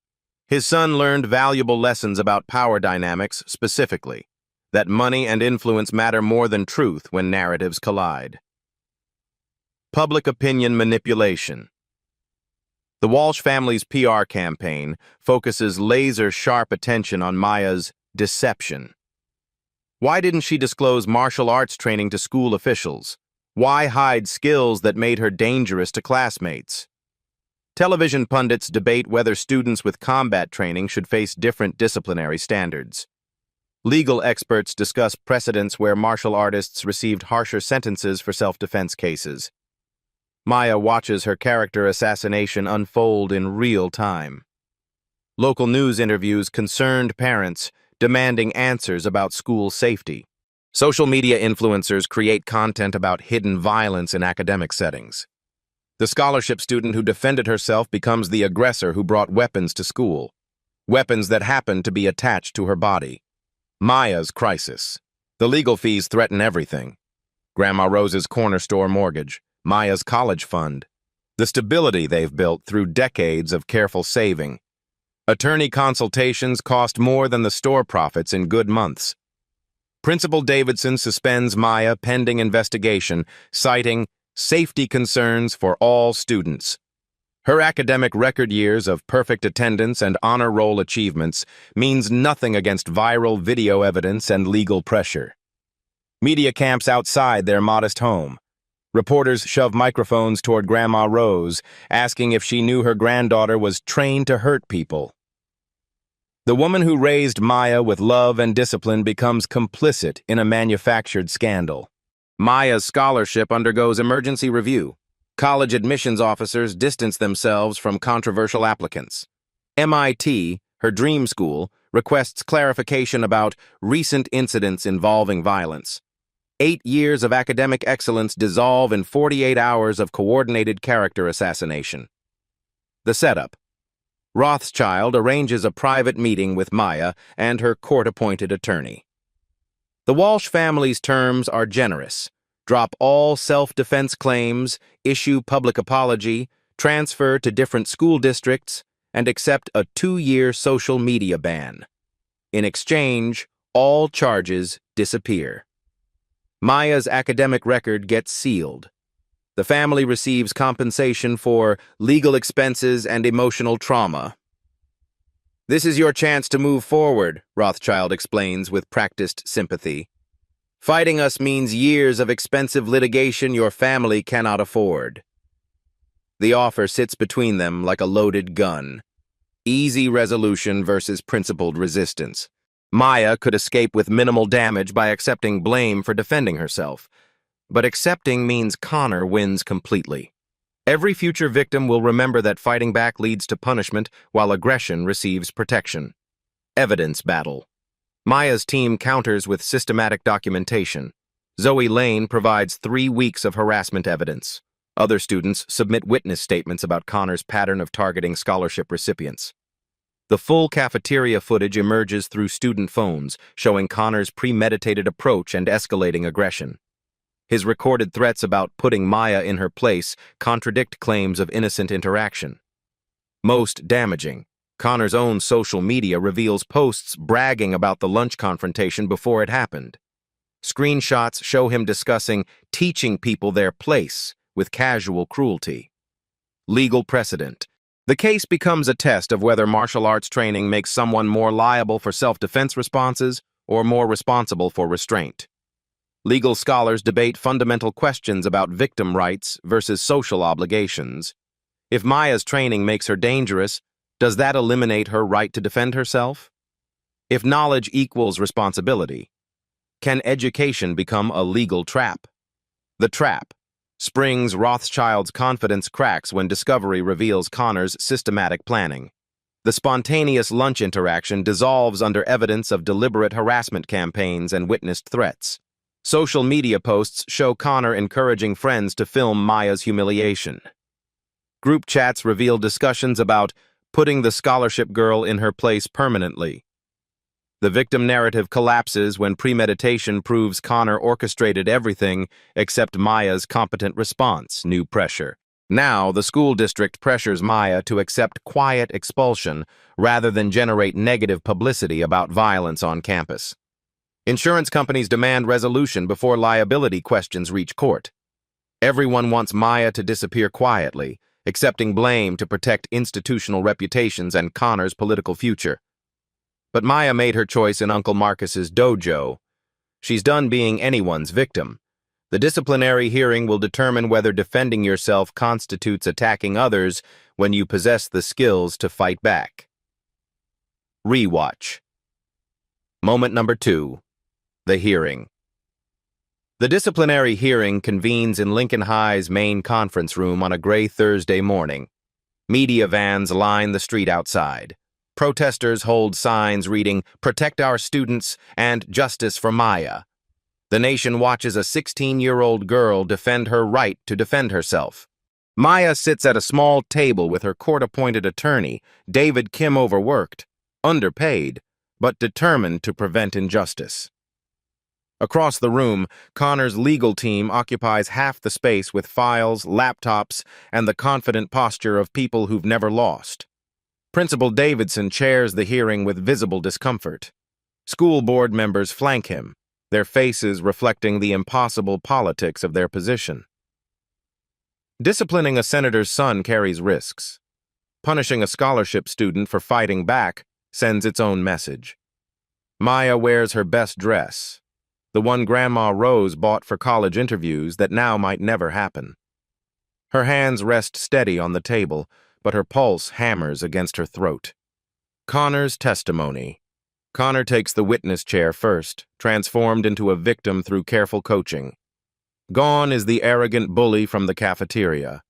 His son learned valuable lessons about power dynamics specifically, that money and influence matter more than truth when narratives collide. Public opinion manipulation. The Walsh family's PR campaign focuses laser-sharp attention on Maya's deception. Why didn't she disclose martial arts training to school officials? Why hide skills that made her dangerous to classmates? Television pundits debate whether students with combat training should face different disciplinary standards. Legal experts discuss precedents where martial artists received harsher sentences for self-defense cases. Maya watches her character assassination unfold in real time. Local news interviews concerned parents, demanding answers about school safety. Social media influencers create content about hidden violence in academic settings. The scholarship student who defended herself becomes the aggressor who brought weapons to school, weapons that happened to be attached to her body. Maya's crisis. The legal fees threaten everything. Grandma Rose's corner store mortgage, Maya's college fund, the stability they've built through decades of careful saving. Attorney consultations cost more than the store profits in good months. Principal Davidson suspends Maya pending investigation, citing safety concerns for all students. Her academic record years of perfect attendance and honor roll achievements means nothing against viral video evidence and legal pressure. Media camps outside their modest home. Reporters shove microphones toward Grandma Rose, asking if she knew her granddaughter was trained to hurt people. The woman who raised Maya with love and discipline becomes complicit in a manufactured scandal. Maya's scholarship undergoes emergency review. College admissions officers distance themselves from controversial applicants. MIT, her dream school, requests clarification about recent incidents involving violence. 8 years of academic excellence dissolve in 48 hours of coordinated character assassination. The setup. Rothschild arranges a private meeting with Maya and her court-appointed attorney. The Walsh family's terms are generous. Drop all self-defense claims, issue public apology, transfer to different school districts, and accept a 2-year social media ban. In exchange, all charges disappear. Maya's academic record gets sealed. The family receives compensation for legal expenses and emotional trauma. "This is your chance to move forward," Rothschild explains with practiced sympathy. "Fighting us means years of expensive litigation your family cannot afford." The offer sits between them like a loaded gun. Easy resolution versus principled resistance. Maya could escape with minimal damage by accepting blame for defending herself. But accepting means Connor wins completely. Every future victim will remember that fighting back leads to punishment while aggression receives protection. Evidence battle. Maya's team counters with systematic documentation. Zoe Lane provides 3 weeks of harassment evidence. Other students submit witness statements about Connor's pattern of targeting scholarship recipients. The full cafeteria footage emerges through student phones, showing Connor's premeditated approach and escalating aggression. His recorded threats about putting Maya in her place contradict claims of innocent interaction. Most damaging, Connor's own social media reveals posts bragging about the lunch confrontation before it happened. Screenshots show him discussing teaching people their place with casual cruelty. Legal precedent. The case becomes a test of whether martial arts training makes someone more liable for self-defense responses or more responsible for restraint. Legal scholars debate fundamental questions about victim rights versus social obligations. If Maya's training makes her dangerous, does that eliminate her right to defend herself? If knowledge equals responsibility, can education become a legal trap? The trap. Springs Rothschild's confidence cracks when discovery reveals Connor's systematic planning. The spontaneous lunch interaction dissolves under evidence of deliberate harassment campaigns and witnessed threats. Social media posts show Connor encouraging friends to film Maya's humiliation. Group chats reveal discussions about putting the scholarship girl in her place permanently. The victim narrative collapses when premeditation proves Connor orchestrated everything except Maya's competent response, new pressure. Now, the school district pressures Maya to accept quiet expulsion rather than generate negative publicity about violence on campus. Insurance companies demand resolution before liability questions reach court. Everyone wants Maya to disappear quietly, accepting blame to protect institutional reputations and Connor's political future. But Maya made her choice in Uncle Marcus's dojo. She's done being anyone's victim. The disciplinary hearing will determine whether defending yourself constitutes attacking others when you possess the skills to fight back. Rewatch. Moment number 2. The hearing. The disciplinary hearing convenes in Lincoln High's main conference room on a gray Thursday morning. Media vans line the street outside. Protesters hold signs reading, "Protect our students" and "Justice for Maya." The nation watches a 16-year-old girl defend her right to defend herself. Maya sits at a small table with her court-appointed attorney, David Kim, overworked, underpaid, but determined to prevent injustice. Across the room, Connor's legal team occupies half the space with files, laptops, and the confident posture of people who've never lost. Principal Davidson chairs the hearing with visible discomfort. School board members flank him, their faces reflecting the impossible politics of their position. Disciplining a senator's son carries risks. Punishing a scholarship student for fighting back sends its own message. Maya wears her best dress, the one Grandma Rose bought for college interviews that now might never happen. Her hands rest steady on the table, but her pulse hammers against her throat. Connor's testimony. Connor takes the witness chair first, transformed into a victim through careful coaching. Gone is the arrogant bully from the cafeteria.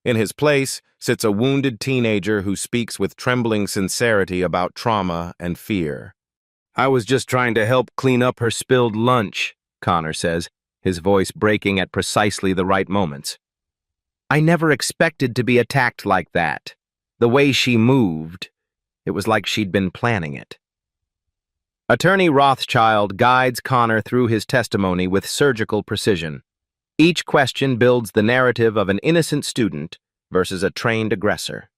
In his place sits a wounded teenager who speaks with trembling sincerity about trauma and fear. "I was just trying to help clean up her spilled lunch," Connor says, his voice breaking at precisely the right moments. "I never expected to be attacked like that. The way she moved, it was like she'd been planning it." Attorney Rothschild guides Connor through his testimony with surgical precision. Each question builds the narrative of an innocent student versus a trained aggressor.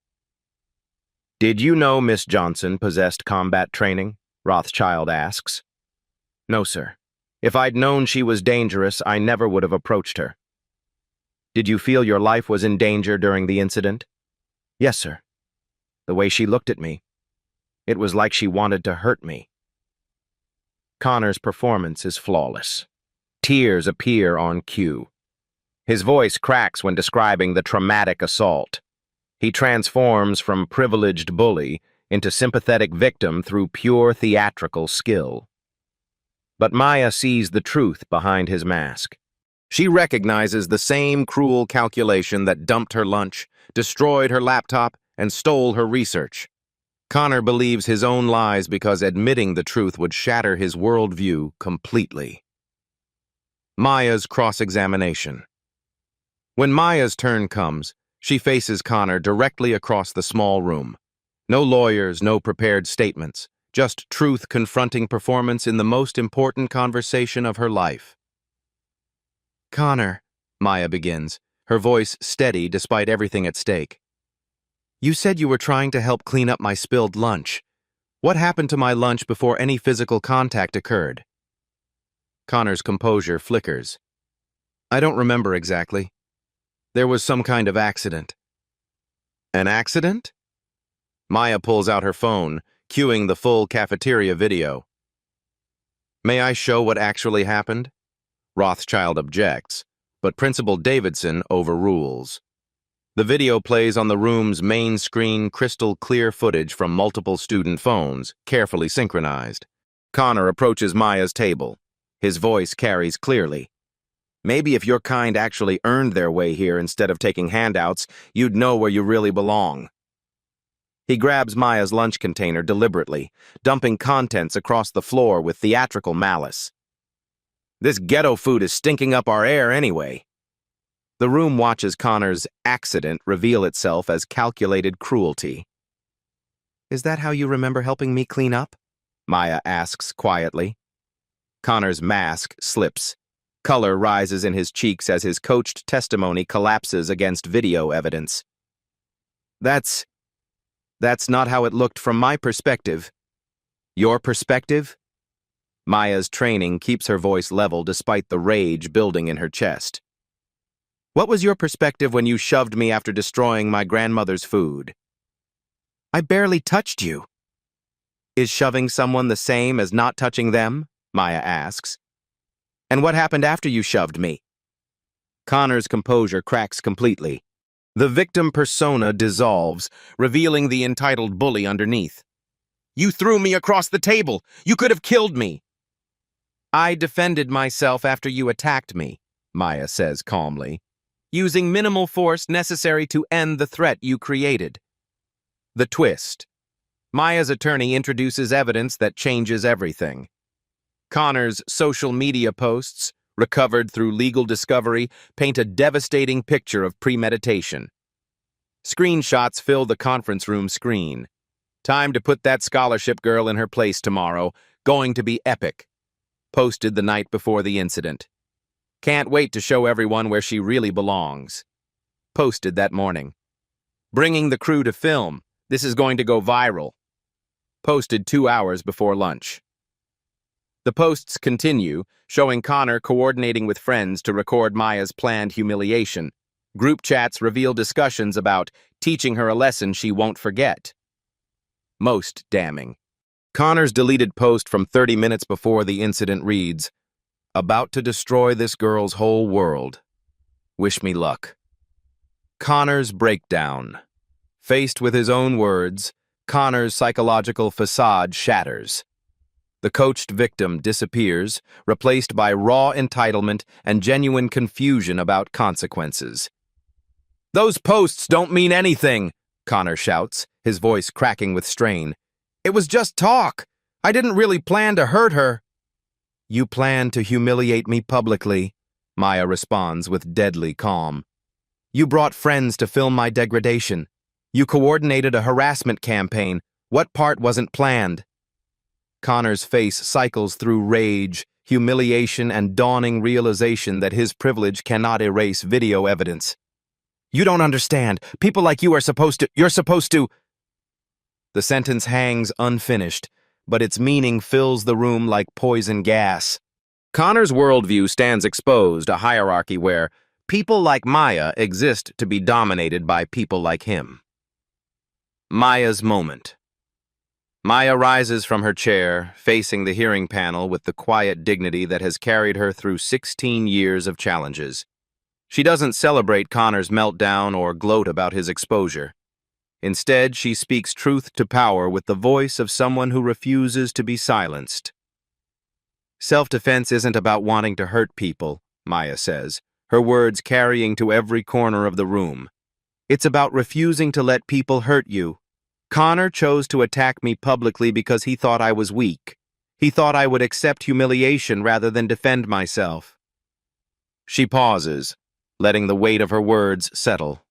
"Did you know Miss Johnson possessed combat training?" Rothschild asks. "No, sir. If I'd known she was dangerous, I never would have approached her." "Did you feel your life was in danger during the incident?" "Yes, sir. The way she looked at me, it was like she wanted to hurt me." Connor's performance is flawless. Tears appear on cue. His voice cracks when describing the traumatic assault. He transforms from privileged bully into sympathetic victim through pure theatrical skill. But Maya sees the truth behind his mask. She recognizes the same cruel calculation that dumped her lunch, destroyed her laptop, and stole her research. Connor believes his own lies because admitting the truth would shatter his worldview completely. Maya's cross-examination. When Maya's turn comes, she faces Connor directly across the small room. No lawyers, no prepared statements, just truth confronting performance in the most important conversation of her life. Connor, Maya begins, her voice steady despite everything at stake. You said you were trying to help clean up my spilled lunch. What happened to my lunch before any physical contact occurred? Connor's composure flickers. I don't remember exactly. There was some kind of accident. An accident? Maya pulls out her phone, cueing the full cafeteria video. May I show what actually happened? Rothschild objects, but Principal Davidson overrules. The video plays on the room's main screen, crystal clear footage from multiple student phones, carefully synchronized. Connor approaches Maya's table. His voice carries clearly. Maybe if your kind actually earned their way here instead of taking handouts, you'd know where you really belong. He grabs Maya's lunch container deliberately, dumping contents across the floor with theatrical malice. This ghetto food is stinking up our air anyway. The room watches Connor's accident reveal itself as calculated cruelty. Is that how you remember helping me clean up? Maya asks quietly. Connor's mask slips. Color rises in his cheeks as his coached testimony collapses against video evidence. That's not how it looked from my perspective. Your perspective? Maya's training keeps her voice level despite the rage building in her chest. What was your perspective when you shoved me after destroying my grandmother's food? I barely touched you. Is shoving someone the same as not touching them? Maya asks. And what happened after you shoved me? Connor's composure cracks completely. The victim persona dissolves, revealing the entitled bully underneath. You threw me across the table. You could have killed me. I defended myself after you attacked me, Maya says calmly, using minimal force necessary to end the threat you created. The twist. Maya's attorney introduces evidence that changes everything. Connor's social media posts, recovered through legal discovery, paint a devastating picture of premeditation. Screenshots fill the conference room screen. Time to put that scholarship girl in her place tomorrow. Going to be epic. Posted the night before the incident. Can't wait to show everyone where she really belongs. Posted that morning. Bringing the crew to film. This is going to go viral. Posted 2 hours before lunch. The posts continue, showing Connor coordinating with friends to record Maya's planned humiliation. Group chats reveal discussions about teaching her a lesson she won't forget. Most damning. Connor's deleted post from 30 minutes before the incident reads, "About to destroy this girl's whole world. Wish me luck." Connor's breakdown. Faced with his own words, Connor's psychological facade shatters. The coached victim disappears, replaced by raw entitlement and genuine confusion about consequences. Those posts don't mean anything, Connor shouts, his voice cracking with strain. It was just talk. I didn't really plan to hurt her. You planned to humiliate me publicly, Maya responds with deadly calm. You brought friends to film my degradation. You coordinated a harassment campaign. What part wasn't planned? Connor's face cycles through rage, humiliation, and dawning realization that his privilege cannot erase video evidence. You don't understand. People like you are supposed to— You're supposed to— The sentence hangs unfinished, but its meaning fills the room like poison gas. Connor's worldview stands exposed, a hierarchy where people like Maya exist to be dominated by people like him. Maya's moment. Maya rises from her chair, facing the hearing panel with the quiet dignity that has carried her through 16 years of challenges. She doesn't celebrate Connor's meltdown or gloat about his exposure. Instead, she speaks truth to power with the voice of someone who refuses to be silenced. Self-defense isn't about wanting to hurt people, Maya says, her words carrying to every corner of the room. It's about refusing to let people hurt you. Connor chose to attack me publicly because he thought I was weak. He thought I would accept humiliation rather than defend myself. She pauses, letting the weight of her words settle.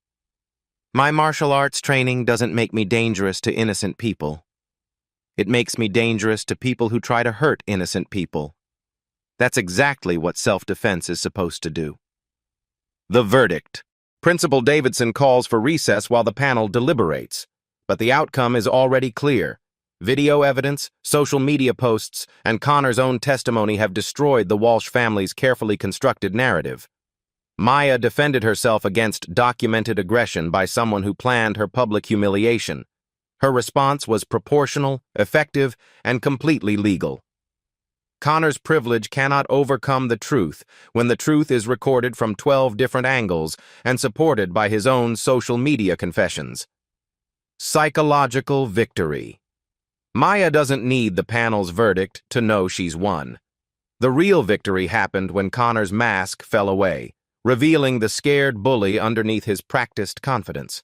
My martial arts training doesn't make me dangerous to innocent people. It makes me dangerous to people who try to hurt innocent people. That's exactly what self-defense is supposed to do. The verdict. Principal Davidson calls for recess while the panel deliberates. But the outcome is already clear. Video evidence, social media posts, and Connor's own testimony have destroyed the Walsh family's carefully constructed narrative. Maya defended herself against documented aggression by someone who planned her public humiliation. Her response was proportional, effective, and completely legal. Connor's privilege cannot overcome the truth when the truth is recorded from 12 different angles and supported by his own social media confessions. Psychological victory. Maya doesn't need the panel's verdict to know she's won. The real victory happened when Connor's mask fell away, revealing the scared bully underneath his practiced confidence.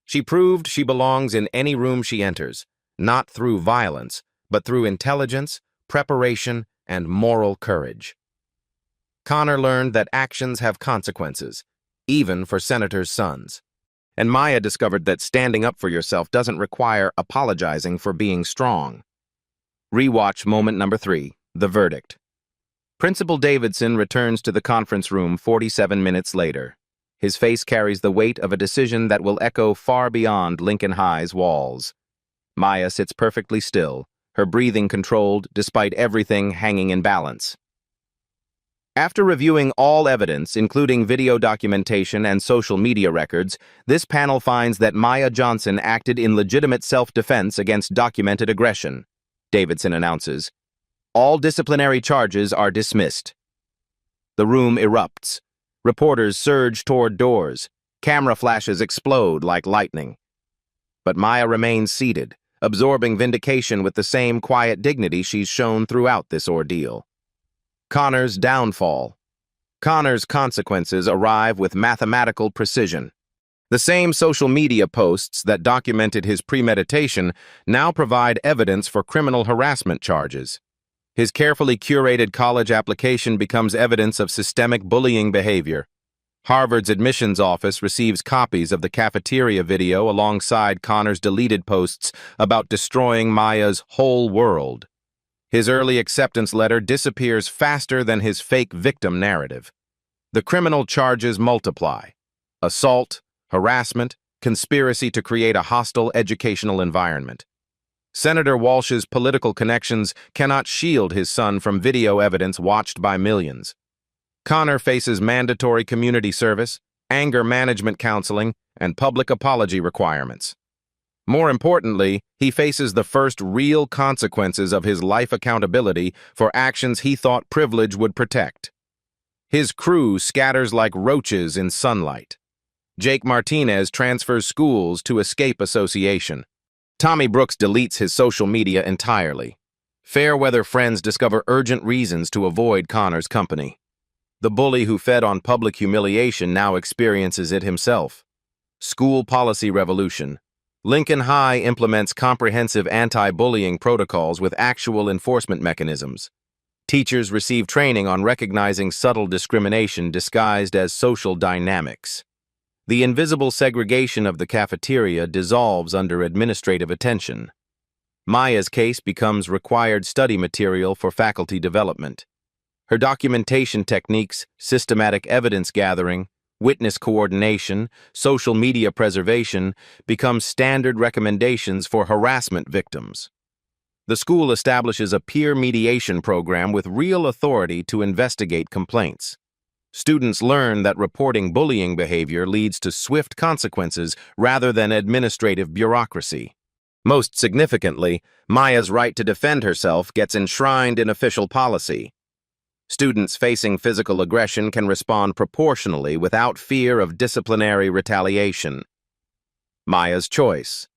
She proved she belongs in any room she enters, not through violence, but through intelligence, preparation, and moral courage. Connor learned that actions have consequences, even for senators' sons. And Maya discovered that standing up for yourself doesn't require apologizing for being strong. Rewatch moment number 3, the verdict. Principal Davidson returns to the conference room 47 minutes later. His face carries the weight of a decision that will echo far beyond Lincoln High's walls. Maya sits perfectly still, her breathing controlled despite everything hanging in balance. After reviewing all evidence, including video documentation and social media records, this panel finds that Maya Johnson acted in legitimate self-defense against documented aggression. Davidson announces, "All disciplinary charges are dismissed." The room erupts. Reporters surge toward doors. Camera flashes explode like lightning. But Maya remains seated, absorbing vindication with the same quiet dignity she's shown throughout this ordeal. Connor's downfall. Connor's consequences arrive with mathematical precision. The same social media posts that documented his premeditation now provide evidence for criminal harassment charges. His carefully curated college application becomes evidence of systemic bullying behavior. Harvard's admissions office receives copies of the cafeteria video alongside Connor's deleted posts about destroying Maya's whole world. His early acceptance letter disappears faster than his fake victim narrative. The criminal charges multiply: assault, harassment, conspiracy to create a hostile educational environment. Senator Walsh's political connections cannot shield his son from video evidence watched by millions. Connor faces mandatory community service, anger management counseling, and public apology requirements. More importantly, he faces the first real consequences of his life accountability for actions he thought privilege would protect. His crew scatters like roaches in sunlight. Jake Martinez transfers schools to escape association. Tommy Brooks deletes his social media entirely. Fair-weather friends discover urgent reasons to avoid Connor's company. The bully who fed on public humiliation now experiences it himself. School policy revolution. Lincoln High implements comprehensive anti-bullying protocols with actual enforcement mechanisms. Teachers receive training on recognizing subtle discrimination disguised as social dynamics. The invisible segregation of the cafeteria dissolves under administrative attention. Maya's case becomes required study material for faculty development. Her documentation techniques, systematic evidence gathering, witness coordination, social media preservation become standard recommendations for harassment victims. The school establishes a peer mediation program with real authority to investigate complaints. Students learn that reporting bullying behavior leads to swift consequences rather than administrative bureaucracy. Most significantly, Maya's right to defend herself gets enshrined in official policy. Students facing physical aggression can respond proportionally without fear of disciplinary retaliation. Maya's choice.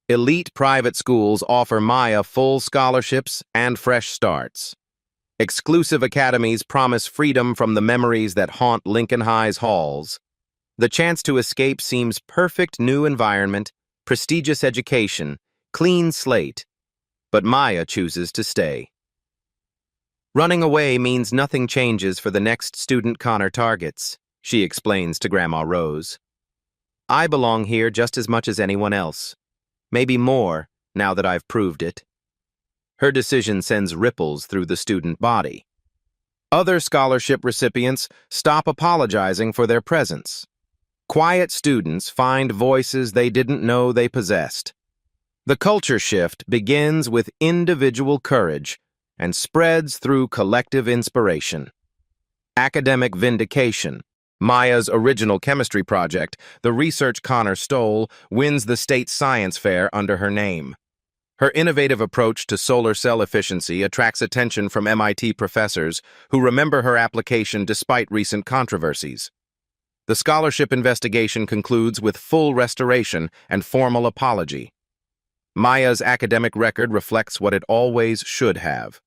Elite private schools offer Maya full scholarships and fresh starts. Exclusive academies promise freedom from the memories that haunt Lincoln High's halls. The chance to escape seems perfect: new environment, prestigious education, clean slate. But Maya chooses to stay. Running away means nothing changes for the next student Connor targets, she explains to Grandma Rose. I belong here just as much as anyone else. Maybe more, now that I've proved it. Her decision sends ripples through the student body. Other scholarship recipients stop apologizing for their presence. Quiet students find voices they didn't know they possessed. The culture shift begins with individual courage and spreads through collective inspiration. Academic vindication. Maya's original chemistry project, the research Connor stole, wins the state science fair under her name. Her innovative approach to solar cell efficiency attracts attention from MIT professors who remember her application despite recent controversies. The scholarship investigation concludes with full restoration and formal apology. Maya's academic record reflects what it always should have.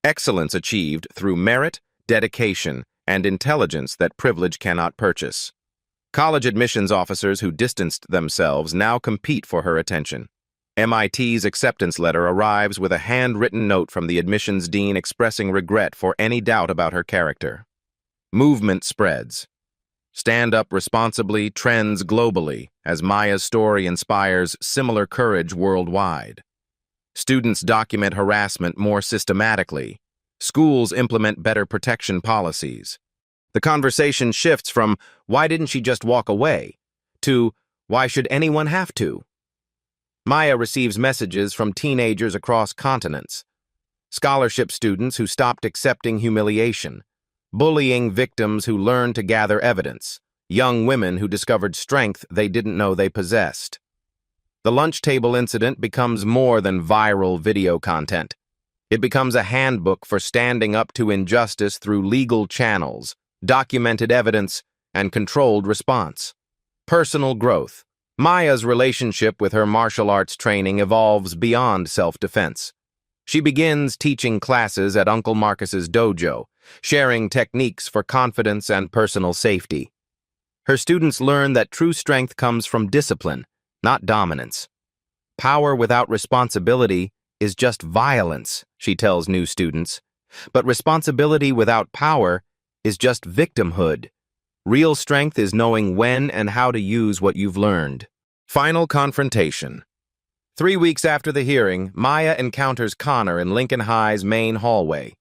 Excellence achieved through merit, dedication, and intelligence that privilege cannot purchase. College admissions officers who distanced themselves now compete for her attention. MIT's acceptance letter arrives with a handwritten note from the admissions dean expressing regret for any doubt about her character. Movement spreads. Stand Up Responsibly trends globally as Maya's story inspires similar courage worldwide. Students document harassment more systematically. Schools implement better protection policies. The conversation shifts from, "Why didn't she just walk away?" to, "Why should anyone have to?" Maya receives messages from teenagers across continents. Scholarship students who stopped accepting humiliation. Bullying victims who learned to gather evidence. Young women who discovered strength they didn't know they possessed. The lunch table incident becomes more than viral video content. It becomes a handbook for standing up to injustice through legal channels, documented evidence, and controlled response. Personal growth. Maya's relationship with her martial arts training evolves beyond self-defense. She begins teaching classes at Uncle Marcus's dojo, sharing techniques for confidence and personal safety. Her students learn that true strength comes from discipline, not dominance. Power without responsibility is just violence, she tells new students. But responsibility without power is just victimhood. Real strength is knowing when and how to use what you've learned. Final confrontation. 3 weeks after the hearing, Maya encounters Connor in Lincoln High's main hallway.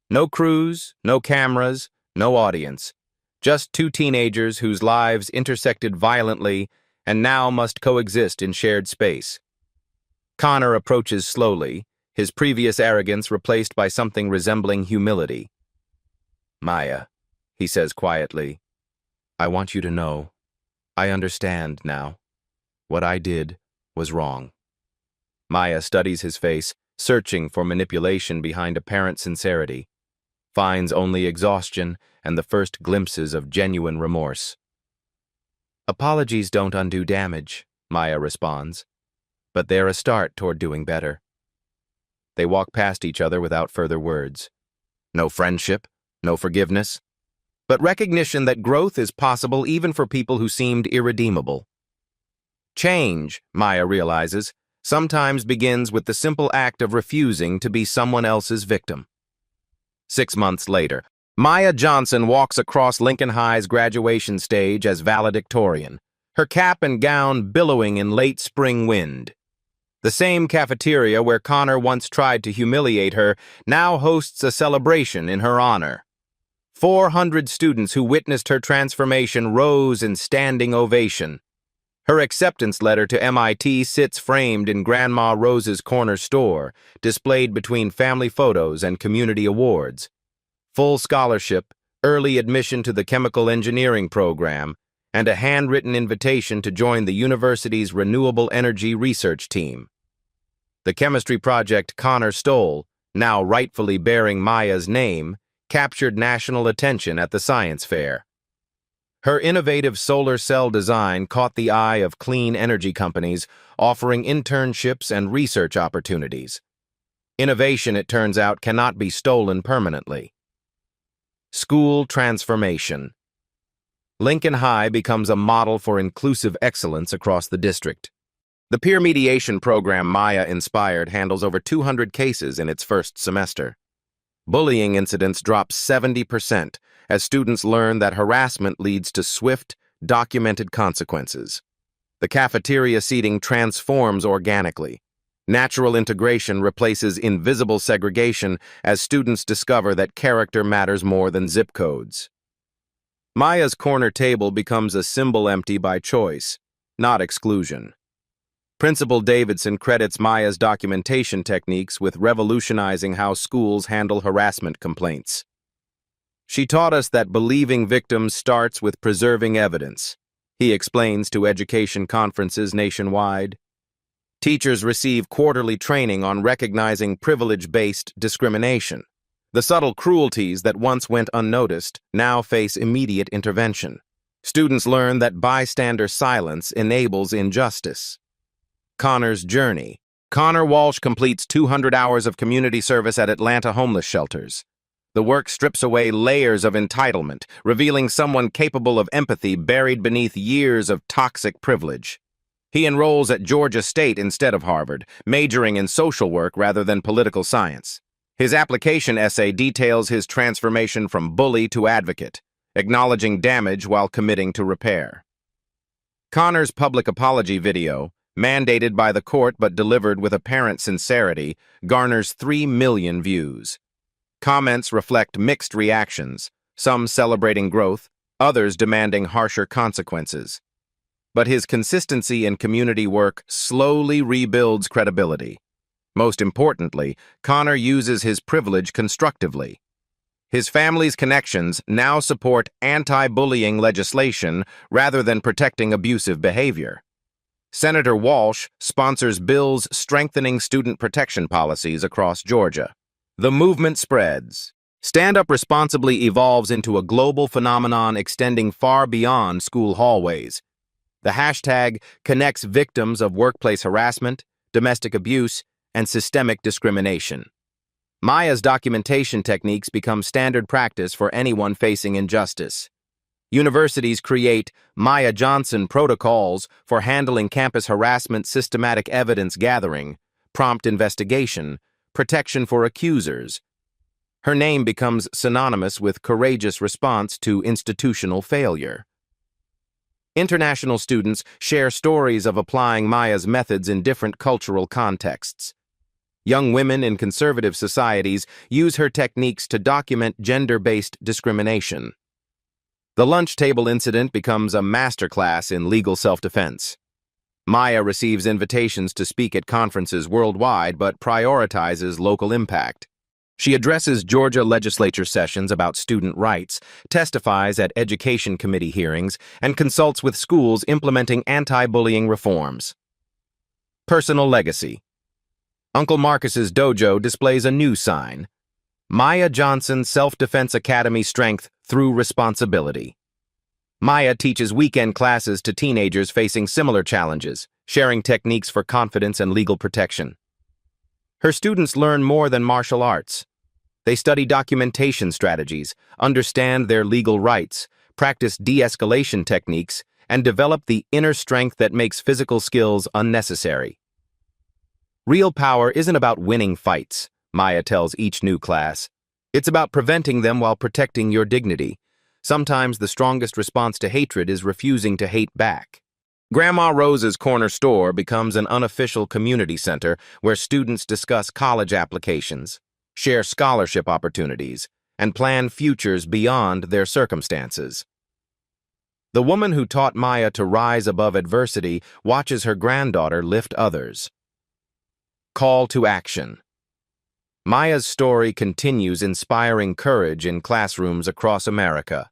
No crews, no cameras, no audience. Just two teenagers whose lives intersected violently and now must coexist in shared space. Connor approaches slowly, his previous arrogance replaced by something resembling humility. "Maya," he says quietly, "I want you to know, I understand now. What I did was wrong." Maya studies his face, searching for manipulation behind apparent sincerity, finds only exhaustion and the first glimpses of genuine remorse. "Apologies don't undo damage," Maya responds, "but they're a start toward doing better." They walk past each other without further words. No friendship, no forgiveness, but recognition that growth is possible even for people who seemed irredeemable. Change, Maya realizes, sometimes begins with the simple act of refusing to be someone else's victim. 6 months later, Maya Johnson walks across Lincoln High's graduation stage as valedictorian, her cap and gown billowing in late spring wind. The same cafeteria where Connor once tried to humiliate her now hosts a celebration in her honor. 400 students who witnessed her transformation rose in standing ovation. Her acceptance letter to MIT sits framed in Grandma Rose's corner store, displayed between family photos and community awards. Full scholarship, early admission to the chemical engineering program, and a handwritten invitation to join the university's renewable energy research team. The chemistry project Connor stole, now rightfully bearing Maya's name, captured national attention at the science fair. Her innovative solar cell design caught the eye of clean energy companies offering internships and research opportunities. Innovation, it turns out, cannot be stolen permanently. School transformation. Lincoln High becomes a model for inclusive excellence across the district. The peer mediation program Maya inspired handles over 200 cases in its first semester. Bullying incidents drop 70% as students learn that harassment leads to swift, documented consequences. The cafeteria seating transforms organically. Natural integration replaces invisible segregation as students discover that character matters more than zip codes. Maya's corner table becomes a symbol empty by choice, not exclusion. Principal Davidson credits Maya's documentation techniques with revolutionizing how schools handle harassment complaints. She taught us that believing victims starts with preserving evidence, he explains to education conferences nationwide. Teachers receive quarterly training on recognizing privilege-based discrimination. The subtle cruelties that once went unnoticed now face immediate intervention. Students learn that bystander silence enables injustice. Connor's journey. Connor Walsh completes 200 hours of community service at Atlanta homeless shelters. The work strips away layers of entitlement, revealing someone capable of empathy buried beneath years of toxic privilege. He enrolls at Georgia State instead of Harvard, majoring in social work rather than political science. His application essay details his transformation from bully to advocate, acknowledging damage while committing to repair. Connor's public apology video, mandated by the court but delivered with apparent sincerity, garners 3 million views. Comments reflect mixed reactions, some celebrating growth, others demanding harsher consequences. But his consistency in community work slowly rebuilds credibility. Most importantly, Connor uses his privilege constructively. His family's connections now support anti-bullying legislation rather than protecting abusive behavior. Senator Walsh sponsors bills strengthening student protection policies across Georgia. The movement spreads. Stand Up Responsibly evolves into a global phenomenon extending far beyond school hallways. The hashtag connects victims of workplace harassment, domestic abuse, and systemic discrimination. Maya's documentation techniques become standard practice for anyone facing injustice. Universities create Maya Johnson protocols for handling campus harassment, systematic evidence gathering, prompt investigation, protection for accusers. Her name becomes synonymous with courageous response to institutional failure. International students share stories of applying Maya's methods in different cultural contexts. Young women in conservative societies use her techniques to document gender-based discrimination. The lunch table incident becomes a masterclass in legal self-defense. Maya receives invitations to speak at conferences worldwide but prioritizes local impact. She addresses Georgia legislature sessions about student rights, testifies at education committee hearings, and consults with schools implementing anti-bullying reforms. Personal legacy. Uncle Marcus's dojo displays a new sign: Maya Johnson Self-Defense Academy Strength Through Responsibility. Maya teaches weekend classes to teenagers facing similar challenges, sharing techniques for confidence and legal protection. Her students learn more than martial arts. They study documentation strategies, understand their legal rights, practice de-escalation techniques, and develop the inner strength that makes physical skills unnecessary. Real power isn't about winning fights, Maya tells each new class. It's about preventing them while protecting your dignity. Sometimes the strongest response to hatred is refusing to hate back. Grandma Rose's Corner Store becomes an unofficial community center where students discuss college applications, share scholarship opportunities, and plan futures beyond their circumstances. The woman who taught Maya to rise above adversity watches her granddaughter lift others. Call to action. Maya's story continues inspiring courage in classrooms across America.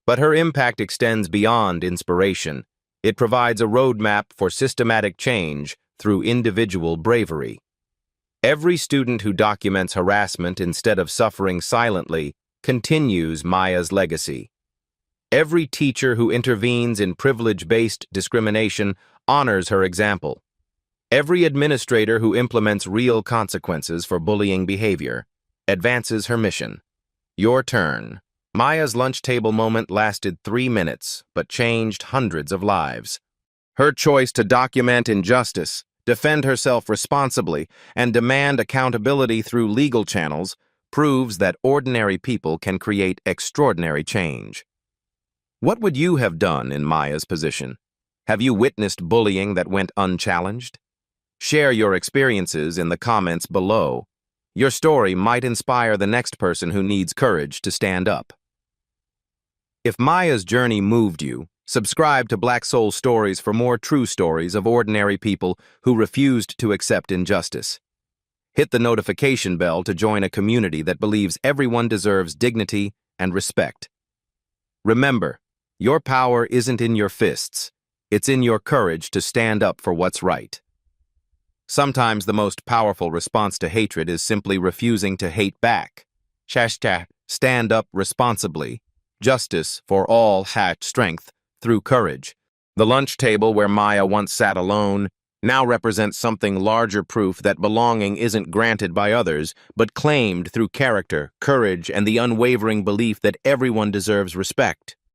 But her impact extends beyond inspiration. It provides a roadmap for systematic change through individual bravery. Every student who documents harassment instead of suffering silently continues Maya's legacy. Every teacher who intervenes in privilege-based discrimination honors her example. Every administrator who implements real consequences for bullying behavior advances her mission. Your turn. Maya's lunch table moment lasted 3 minutes, but changed hundreds of lives. Her choice to document injustice, defend herself responsibly, and demand accountability through legal channels proves that ordinary people can create extraordinary change. What would you have done in Maya's position? Have you witnessed bullying that went unchallenged? Share your experiences in the comments below. Your story might inspire the next person who needs courage to stand up. If Maya's journey moved you, subscribe to Black Soul Stories for more true stories of ordinary people who refused to accept injustice. Hit the notification bell to join a community that believes everyone deserves dignity and respect. Remember, your power isn't in your fists. It's in your courage to stand up for what's right. Sometimes the most powerful response to hatred is simply refusing to hate back. Stand up responsibly. Justice for all strength through courage. The lunch table where Maya once sat alone now represents something larger, proof that belonging isn't granted by others, but claimed through character, courage, and the unwavering belief that everyone deserves respect.